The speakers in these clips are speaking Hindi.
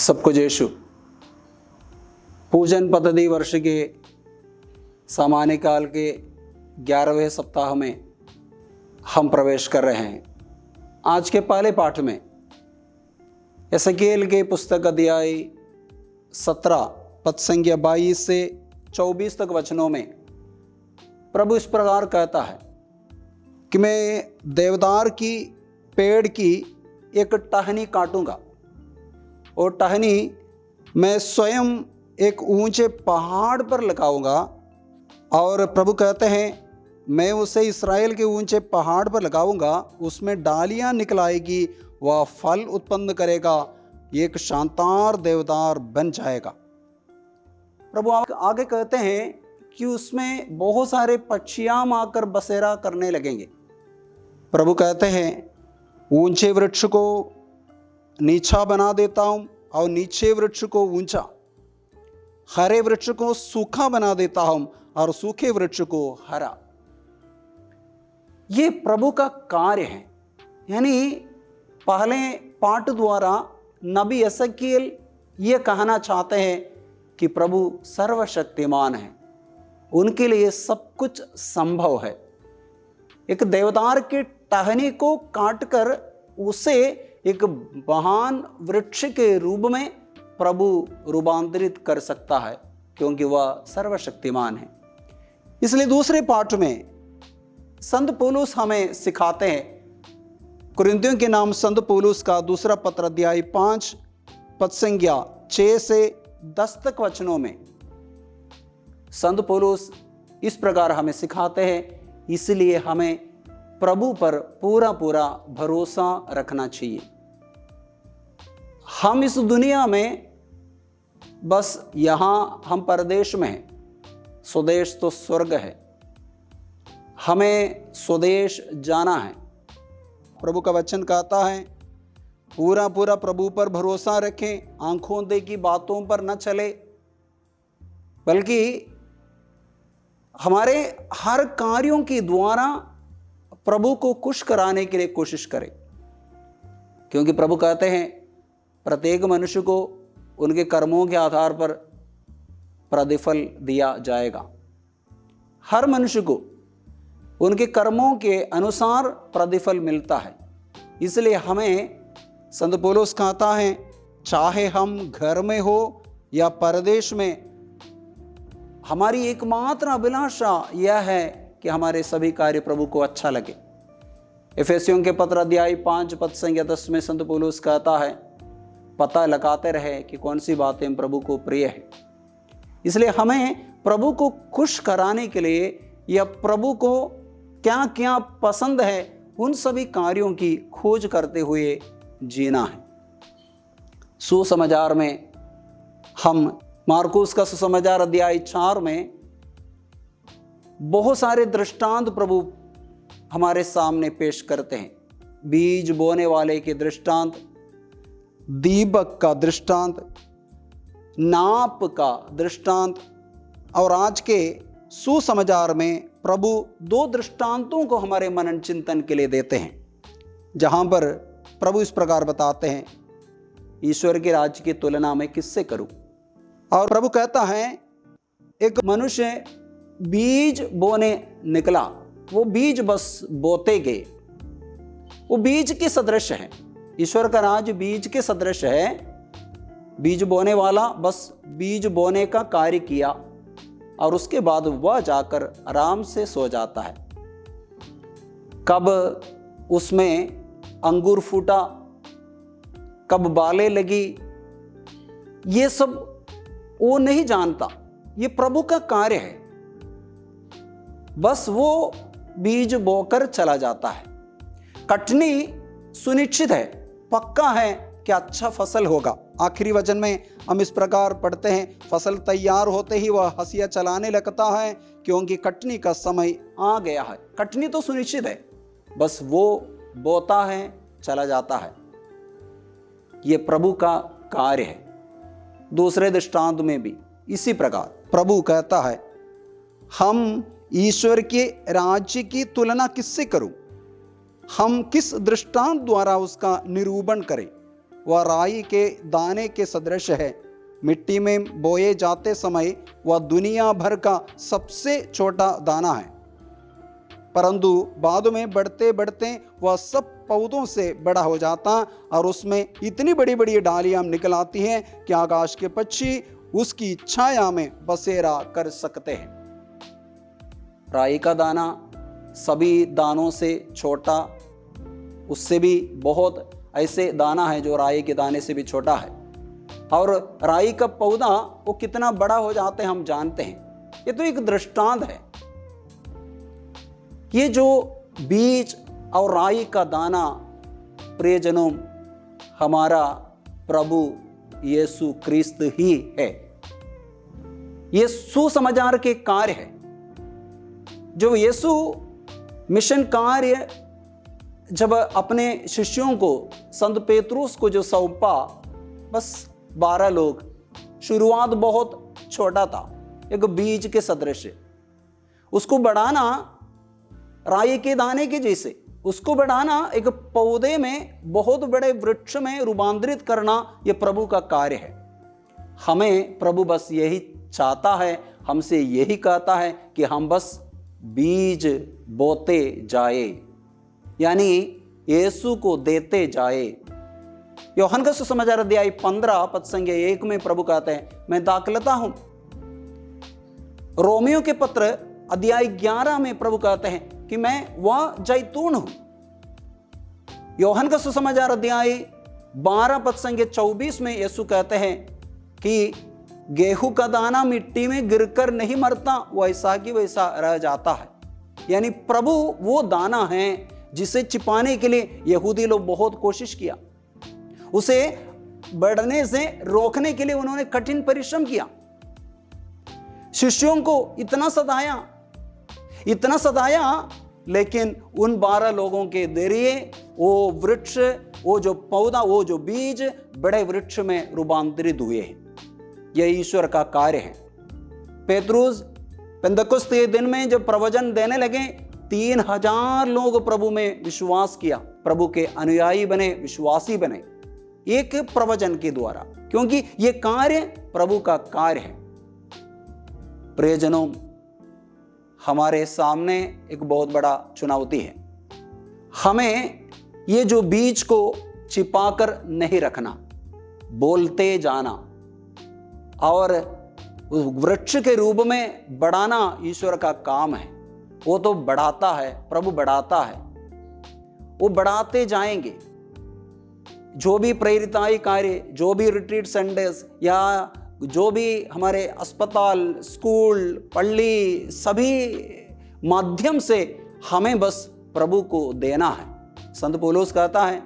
सबको यीशु पूजन पद्धति वर्ष के सामान्य काल के 11वें सप्ताह में हम प्रवेश कर रहे हैं। आज के पहले पाठ में एसकेल के पुस्तक अध्याय 17 पद संख्या 22 से 24 तक वचनों में प्रभु इस प्रकार कहता है कि मैं देवदार की पेड़ की एक टहनी काटूंगा और टहनी मैं स्वयं एक ऊंचे पहाड़ पर लगाऊंगा। और प्रभु कहते हैं मैं उसे इस्राएल के ऊंचे पहाड़ पर लगाऊंगा, उसमें डालियां निकलाएगी, वह फल उत्पन्न करेगा, एक शानदार देवदार बन जाएगा। प्रभु आगे कहते हैं कि उसमें बहुत सारे पक्षियां आकर बसेरा करने लगेंगे। प्रभु कहते हैं ऊंचे वृक्ष को नीचा बना देता हूं और नीचे वृक्ष को ऊंचा, हरे वृक्ष को सूखा बना देता हूं और सूखे वृक्ष को हरा। ये प्रभु का कार्य है। यानी पहले पाठ द्वारा नबी एसकेल ये कहना चाहते हैं कि प्रभु सर्वशक्तिमान है, उनके लिए सब कुछ संभव है। एक देवदार के टहनी को काटकर उसे एक महान वृक्ष के रूप में प्रभु रूपांतरित कर सकता है, क्योंकि वह सर्वशक्तिमान है। इसलिए दूसरे पाठ में संत पौलुस हमें सिखाते हैं, कुरिन्थियों के नाम संत पौलुस का दूसरा पत्र अध्याय 5 पद संख्या 6 से 10 तक वचनों में संत पौलुस इस प्रकार हमें सिखाते हैं। इसलिए हमें प्रभु पर पूरा भरोसा रखना चाहिए। हम इस दुनिया में बस यहाँ हम परदेश में हैं, स्वदेश तो स्वर्ग है, हमें स्वदेश जाना है। प्रभु का वचन कहता है पूरा प्रभु पर भरोसा रखें, आंखों देखी बातों पर न चले, बल्कि हमारे हर कार्यों के द्वारा प्रभु को खुश कराने के लिए कोशिश करें। क्योंकि प्रभु कहते हैं प्रत्येक मनुष्य को उनके कर्मों के आधार पर प्रतिफल दिया जाएगा। हर मनुष्य को उनके कर्मों के अनुसार प्रतिफल मिलता है। इसलिए हमें संत पौलुस कहता है चाहे हम घर में हो या परदेश में, हमारी एकमात्र अभिलाषा यह है कि हमारे सभी कार्य प्रभु को अच्छा लगे। एफेसियों के पत्र अध्याय 5 पद संख्या 10 में संत पौलुस कहता है पता लगाते रहे कि कौन सी बातें प्रभु को प्रिय है। इसलिए हमें प्रभु को खुश कराने के लिए या प्रभु को क्या क्या पसंद है उन सभी कार्यों की खोज करते हुए जीना है। सुसमाचार में हम मार्कुस का सुसमाचार अध्याय 4 में बहुत सारे दृष्टांत प्रभु हमारे सामने पेश करते हैं। बीज बोने वाले के दृष्टांत, दीपक का दृष्टांत, नाप का दृष्टांत, और आज के सुसमाचार में प्रभु 2 दृष्टांतों को हमारे मनन चिंतन के लिए देते हैं, जहां पर प्रभु इस प्रकार बताते हैं ईश्वर के राज्य की तुलना में किससे करूं। और प्रभु कहता है एक मनुष्य बीज बोने निकला, वो बीज बस बोते गए, वो बीज के सदृश है। ईश्वर का राज बीज के सदृश है। बीज बोने वाला बस बीज बोने का कार्य किया और उसके बाद वह जाकर आराम से सो जाता है। कब उसमें अंगूर फूटा, कब बालें लगी, ये सब वो नहीं जानता। ये प्रभु का कार्य है। बस वो बीज बोकर चला जाता है। कटनी सुनिश्चित है, पक्का है कि अच्छा फसल होगा। आखिरी वचन में हम इस प्रकार पढ़ते हैं फसल तैयार होते ही वह हंसिया चलाने लगता है, क्योंकि कटनी का समय आ गया है। कटनी तो सुनिश्चित है, बस वो बोता है, चला जाता है। ये प्रभु का कार्य है। दूसरे दृष्टांत में भी इसी प्रकार प्रभु कहता है हम ईश्वर के राज्य की तुलना किससे करूं, हम किस दृष्टांत द्वारा उसका निरूपण करें। वह राई के दाने के सदृश है। मिट्टी में बोए जाते समय वह दुनिया भर का सबसे छोटा दाना है, परंतु बाद में बढ़ते बढ़ते वह सब पौधों से बड़ा हो जाता और उसमें इतनी बड़ी बड़ी डालियां निकल आती हैं कि आकाश के पक्षी उसकी छाया में बसेरा कर सकते हैं। राई का दाना सभी दानों से छोटा, उससे भी बहुत ऐसे दाना है जो राई के दाने से भी छोटा है। और राई का पौधा वो कितना बड़ा हो जाते हैं हम जानते हैं। ये तो एक दृष्टांत है। ये जो बीज और राई का दाना प्रियजनों हमारा प्रभु यीशु क्रिस्त ही है। ये सुसमाचार के कार्य है जो यीशु मिशन कार्य जब अपने शिष्यों को संत पेतरुस को जो सौंपा, बस 12 लोग, शुरुआत बहुत छोटा था, एक बीज के सदृश, उसको बढ़ाना राई के दाने के जैसे, उसको बढ़ाना एक पौधे में बहुत बड़े वृक्ष में रूपांतरित करना, यह प्रभु का कार्य है। हमें प्रभु बस यही चाहता है, हमसे यही कहता है कि हम बस बीज बोते जाए, यानी यीशु को देते जाए। यूहन्ना का सुसमाचार अध्याय 15 पद संख्या 1 में प्रभु कहते हैं, मैं दाखलता हूं। रोमियो के पत्र अध्याय 11 में प्रभु कहते हैं कि मैं वह जैतून हूं। यूहन्ना का सुसमाचार अध्याय 12 पद संख्या 24 में यीशु कहते हैं कि गेहूं का दाना मिट्टी में गिरकर नहीं मरता, वैसा की वैसा रह जाता है। यानी प्रभु वो दाना है जिसे छिपाने के लिए यहूदी लोग बहुत कोशिश किया, उसे बढ़ने से रोकने के लिए उन्होंने कठिन परिश्रम किया, शिष्यों को इतना सताया, लेकिन उन 12 लोगों के जरिए वो वृक्ष, वो जो पौधा, वो जो बीज बड़े वृक्ष में रूपांतरित हुए हैं। यह ईश्वर का कार्य है। पेतरुस पेंतकुस्त के दिन में जब प्रवचन देने लगे, 3000 लोग प्रभु में विश्वास किया, प्रभु के अनुयायी बने, विश्वासी बने, एक प्रवचन के द्वारा, क्योंकि यह कार्य प्रभु का कार्य है। प्रियजनों, हमारे सामने एक बहुत बड़ा चुनौती है। हमें ये जो बीज को छिपाकर नहीं रखना, बोलते जाना और उस वृक्ष के रूप में बढ़ाना ईश्वर का काम है। वो तो बढ़ाता है, प्रभु बढ़ाता है, वो बढ़ाते जाएंगे। जो भी प्रेरिताई कार्य, जो भी रिट्रीट सेंटर्स या जो भी हमारे अस्पताल, स्कूल, पल्ली, सभी माध्यम से हमें बस प्रभु को देना है। संत पौलुस कहता है,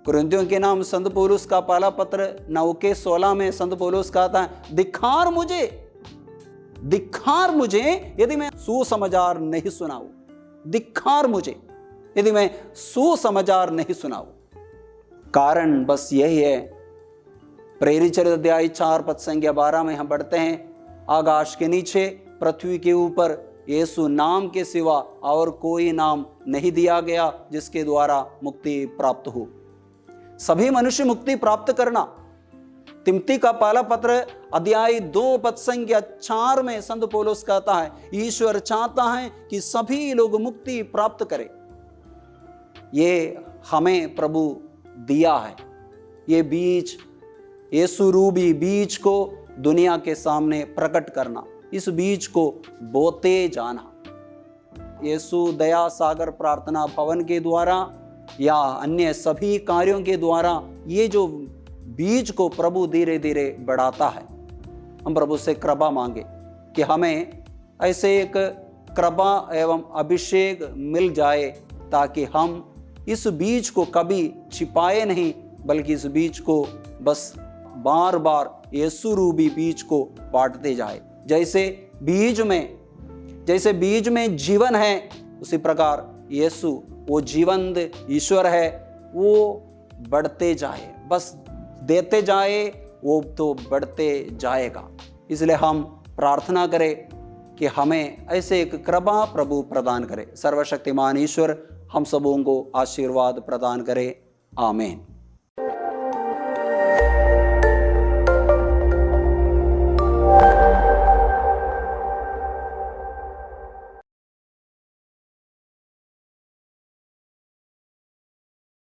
कुरिन्थियों के नाम संत पौलुस का पहला पत्र 9:16 में संत पौलुस कहता है, धिक्कार मुझे यदि मैं सुसमाचार नहीं सुनाऊं, धिक्कार मुझे यदि मैं सुसमाचार नहीं सुनाऊं। कारण बस यही है। प्रेरित चरित्र अध्याय 4 पद संख्या 12 में हम पढ़ते हैं, आकाश के नीचे पृथ्वी के ऊपर यीशु नाम के सिवा और कोई नाम नहीं दिया गया जिसके द्वारा मुक्ति प्राप्त हो। सभी मनुष्य मुक्ति प्राप्त करना। तिमोथी का पहला पत्र अध्याय 2 पद संख्या 4 में संत पौलुस कहता है, ईश्वर चाहता है कि सभी लोग मुक्ति प्राप्त करें। ये हमें प्रभु दिया है। ये बीज, यीशु रूपी बीज को दुनिया के सामने प्रकट करना, इस बीज को बोते जाना। यीशु दया सागर प्रार्थना भवन के द्वारा या अन्य सभी कार्यों के द्वारा ये जो बीज को प्रभु धीरे धीरे बढ़ाता है। हम प्रभु से कृपा मांगे कि हमें ऐसे एक कृपा एवं अभिषेक मिल जाए ताकि हम इस बीज को कभी छिपाए नहीं, बल्कि इस बीज को बस बार बार यीशु रूपी बीज को बांटते जाए। जैसे बीज में जीवन है, उसी प्रकार यीशु वो जीवंत ईश्वर है, वो बढ़ते जाए, बस देते जाए, वो तो बढ़ते जाएगा। इसलिए हम प्रार्थना करें कि हमें ऐसे एक कृपा प्रभु प्रदान करे। सर्वशक्तिमान ईश्वर हम सबों को आशीर्वाद प्रदान करे। आमीन।